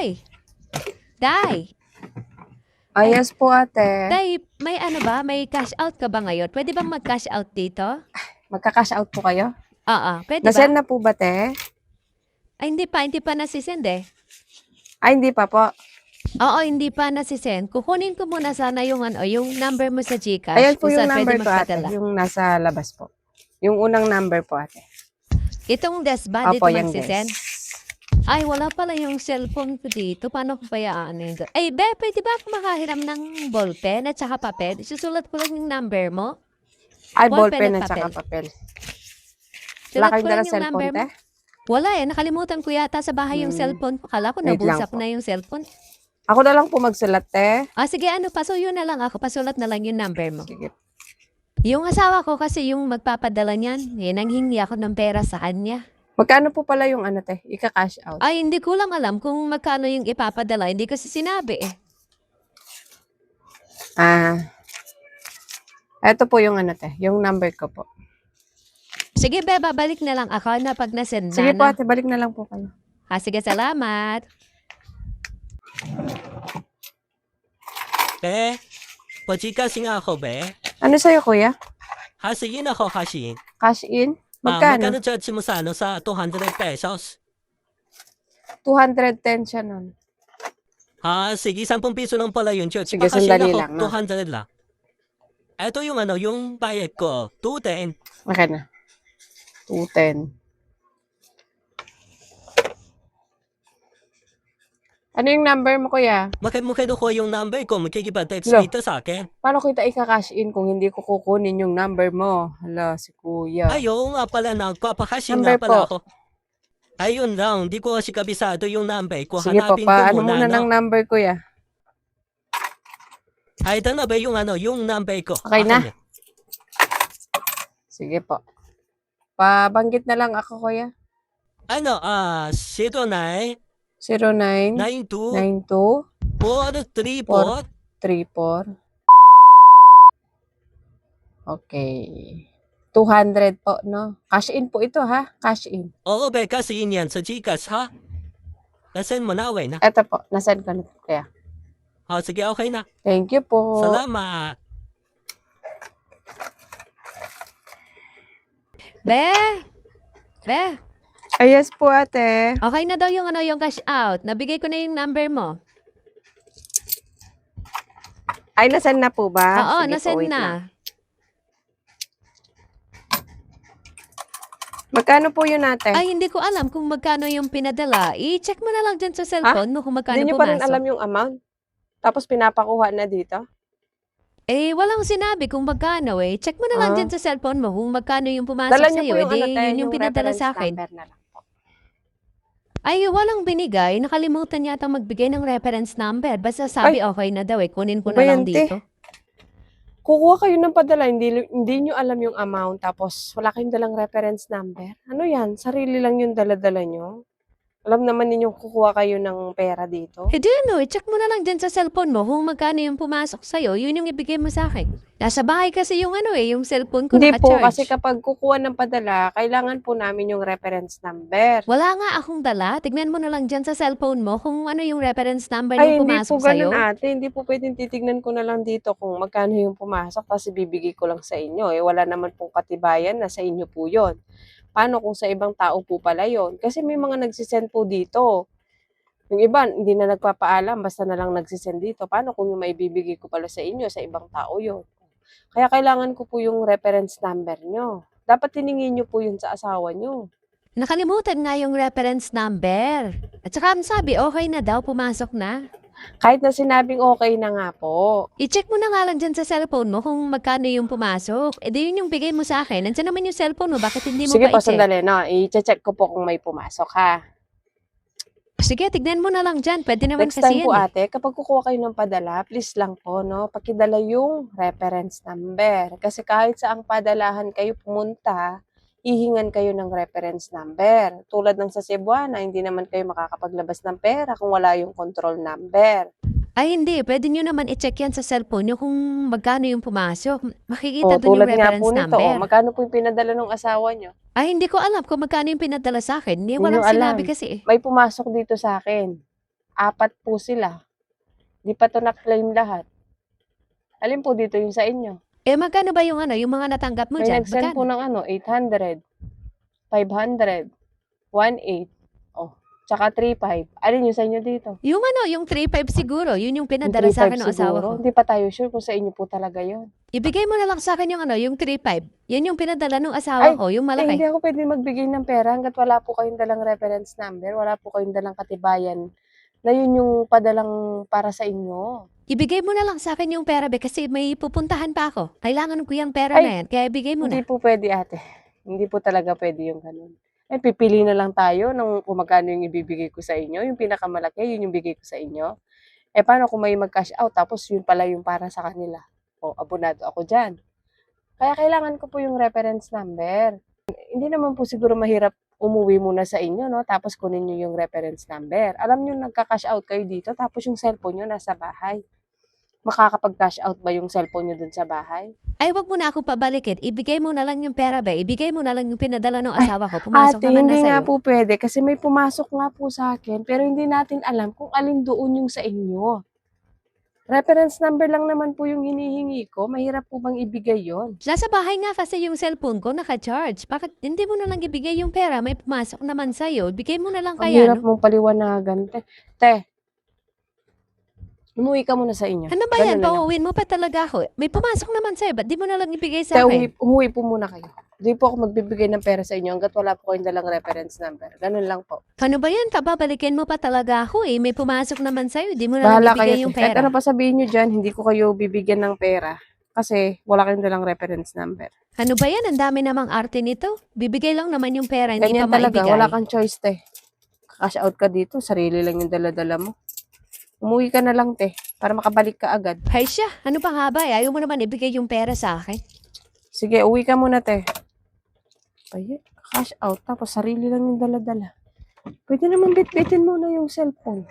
Day. Day. Yes po, ate. Day, may ano ba? May cash out ka ba ngayon? Pwede bang mag-cash out dito? Magka-cash out po kayo? Oo, pwede Nasend ba? na po ba, te? Ay, hindi pa nasisend eh. Ay, hindi pa po. Oo, hindi pa nasisend. Kukunin ko muna sana yung number mo sa GCash Ayan po kung yung saan pwede number ko, ate. magpadala. Yung nasa labas po. Yung unang number po, ate. Itong desk ba dito Opo, yung magsisend? guys. Ay, wala pala yung cellphone ko dito. Paano ko kaya ano? Ay, be, pwede ba ako makahiram ng ballpen at saka papel? Susulat ko lang yung number mo. Ay, Ballpen ballpen at at saka papel. papel. Wala Sulat kayong ko lang dala yung number cellphone, mo. te? Wala eh, nakalimutan ko yata sa bahay yung cellphone ko. Kala ko Wait lang nabulsa ko po. na yung cellphone. Ako na lang po magsulat, te. Sige, pasuyo na lang ako. Pasulat na lang yung number mo. Sige. Yung asawa ko kasi yung magpapadala niyan, nanghingi ako ng pera sa kanya. Magkano po pala yung ano, te? Ika-cash out. Ay, hindi ko lang alam kung magkano yung ipapadala. Hindi kasi sinabi eh. Eto po yung ano, te. Yung number ko po. Sige, be, babalik na lang ako na pag nasend na. Sige po, ate. Balik na lang po kayo. Sige, salamat. Be, pagkikasing ako, be. Ano sa'yo, kuya? Hasiin ako, hasiin. Cash in? Magkano Magkano? charge mo sa, sa 200 pesos? 210 siya nun. Sige, 10 piso lang pala yung charge. Sige, Pakasing sandali ako, lang, no? 200 lang. Ito yung yung bayad ko, 210. Okay na. 210. Ano yung number mo, kuya? Mukha ko yung number ko, magkikipa-text Lo. dito sa akin. Paano kita ika-cash in kung hindi ko kukunin yung number mo? Hala, si kuya. Ayaw nga pala, nagpapakasing Number nga pala po. ako. Ayun lang, di ko kasi kabisado yung number ko. Sige po, Hanapin ko paano muna, muna ng number, kuya? Ay, ito na ba yung number ko? Okay na? Akin Sige po. Pabanggit na lang ako, kuya. 09 09 92 92 434 34. Okay. 200 po, no? Cash in po ito, ha? Cash in. Oo, be, kasi yun yan sa Gcash, ha? Nasend mo na, away na. Eto po, nasend ko na po, kuya. Sige, okay na. Thank you po. Salamat. Be! Yes po, ate. Okay na daw yung yung cash out. Nabigay ko na yung number mo. Ay, nasend na po ba? Oo, Sige po, nasend wait lang. na. Magkano po yun, ate? Ay, hindi ko alam kung magkano yung pinadala. I-check mo na lang dyan sa cellphone mo kung magkano Hindi nyo pa rin pumasok. alam yung amount? Tapos pinapakuha na dito? Walang sinabi kung magkano eh. Check mo na lang dyan sa cellphone mo kung magkano yung pumasok Dala nyo sa'yo. po yung ano, te, Yun yung pinadala reference sa akin. number na lang po. Ay, walang binigay. Nakalimutan yata magbigay ng reference number. Basta sabi okay na daw eh. Kunin ko Iba na lang yan, te. dito. Kukuha kayo ng padala, hindi nyo alam yung amount, tapos wala kayong dalang reference number. Ano yan? Sarili lang yung dala-dala nyo? Alam naman ninyong kukuha kayo ng pera dito? Hindi i-check mo na lang dyan sa cellphone mo kung magkano yung pumasok sa'yo. Yun yung ibigay mo sa akin. Nasa bahay kasi yung yung cellphone ko Hindi po, naka-charge. kasi kapag kukuha ng padala, kailangan po namin yung reference number. Wala nga akong dala. Tignan mo na lang dyan sa cellphone mo kung ano yung reference number Ay, yung hindi pumasok po sa'yo. ganun, ate. Hindi po pwedeng titignan ko na lang dito kung magkano yung pumasok, kasi bibigay ko lang sa inyo. Wala naman pong katibayan na sa inyo po yon. Paano kung sa ibang tao po pala yon? Kasi may mga nagsisend po dito. Yung iba, hindi na nagpapaalam, basta na lang nagsisend dito. Paano kung yung maibibigay ko pala sa inyo, sa ibang tao yon? Kaya kailangan ko po yung reference number nyo. Dapat tiningin nyo po yun sa asawa nyo. Nakalimutan nga yung reference number. At saka sabi, okay na daw, pumasok na. Kahit na sinabing okay na nga po. I-check mo na nga lang dyan sa cellphone mo kung magkano yung pumasok. Di yun yung bigay mo sa akin. Nandiyan naman yung cellphone mo, bakit hindi mo Sige po, pa i-check? sandali, no? I-check ko po kung may pumasok, ha? Sige, tignan mo na lang dyan. Pwede naman Next kasi time po, yan. ate, kapag kukuha kayo ng padala, please lang po, no? Pakidala yung reference number. Kasi kahit saang padalahan kayo pumunta, hihingan kayo ng reference number. Tulad ng sa Cebuana, hindi naman kayo makakapaglabas ng pera kung wala yung control number. Ay, hindi. Pwede nyo naman i-check yan sa cellphone nyo kung magkano yung pumasok. Makikita dun Tulad yung nga reference po nito, number. magkano po yung pinadala ng asawa nyo? Ay, hindi ko alam kung magkano yung pinadala sa akin. Hindi, Hindi walang nyo alam. sinabi kasi eh. May pumasok dito sa akin. 4 po sila. Di pa to na-claim lahat. Alin po dito yung sa inyo? Eh, magkano ba yung yung mga natanggap mo May dyan? nag-send po Magkano? ng 800, 500, 1,800, oh, tsaka 3,500. Alin yung sa inyo dito? Yung yung 3,500 siguro, yun yung Yung pinadala sa 3,500 akin ng asawa ko. siguro. Hindi pa tayo sure kung sa inyo po talaga yon. Ibigay mo na lang sa akin yung 3,500. Yan yung pinadala ng asawa Ay, ko, yung hindi malaki. ako pwede magbigay ng pera hanggat wala po kayong dalang reference number, wala po kayong dalang katibayan na yun yung padalang para sa inyo. Ibigay mo na lang sa akin yung pera, be, kasi may pupuntahan pa ako. Kailangan ko yung pera Ay, na yan, kaya ibigay mo Hindi na. po pwede, ate. Hindi po talaga pwede yung ganun. Eh, pipili na lang tayo ng kung magkano yung ibibigay ko sa inyo. Yung pinakamalaki, yun yung bigay ko sa inyo. Eh, paano kung may mag-cash out, tapos yun pala yung para sa kanila? O, abonado ako dyan. Kaya kailangan ko po yung reference number. Hindi naman po siguro mahirap umuwi muna sa inyo, no? Tapos kunin nyo yung reference number. Alam nyo, nagka-cash out kayo dito, tapos yung cellphone nyo nasa bahay. Makakapag-cash out ba yung cellphone nyo dun sa bahay? Ay, wag mo na ako pabalikin. Ibigay mo na lang yung pera, be. Ibigay mo na lang yung pinadala ng asawa ko. Pumasok Ate, naman na hindi nga sa'yo. po pwede kasi may pumasok nga po sa akin pero hindi natin alam kung alin doon yung sa inyo. Reference number lang naman po yung hinihingi ko. Mahirap po bang ibigay yon? Nasa bahay nga kasi yung cellphone ko, naka-charge. Bakit hindi mo na lang ibigay yung pera? May pumasok naman sa'yo. Bigay mo na lang Ang kaya, hirap no? mong paliwanagan. Te, umuwi ka muna sa inyo. Ano ba Ganun yan? na lang. Pauwiin mo pa talaga ako. May pumasok naman sa'yo. Ba't di mo na lang ibigay Te, sa akin? umuwi po muna kayo. Hindi po ako magbibigay ng pera sa inyo hanggat wala po kayong dalang reference number. Ganun lang po. Ano ba yan? Pababalikin mo pa talaga ako eh. May pumasok naman sa'yo. Di mo na lang Bahala kayo. ibigay yung Kahit pera. ano pa sabihin nyo dyan, hindi ko kayo bibigyan ng pera. Kasi wala kayong dalang reference number. Ano ba yan? Ang dami namang arte nito. Bibigay lang naman yung pera, hindi Ganyan pa talaga, maibigay. wala kang choice, te. Cash out ka dito, sarili lang yung dala-dala mo. Umuwi ka na lang, te, para makabalik ka agad. Hay siya, ano pa nga ba? Ayaw mo naman ibigay yung pera sa akin. Sige, uwi ka muna, te. Ay, cash out, tapos sarili lang yung dala-dala. Pwede naman bitbitin mo na yung cellphone.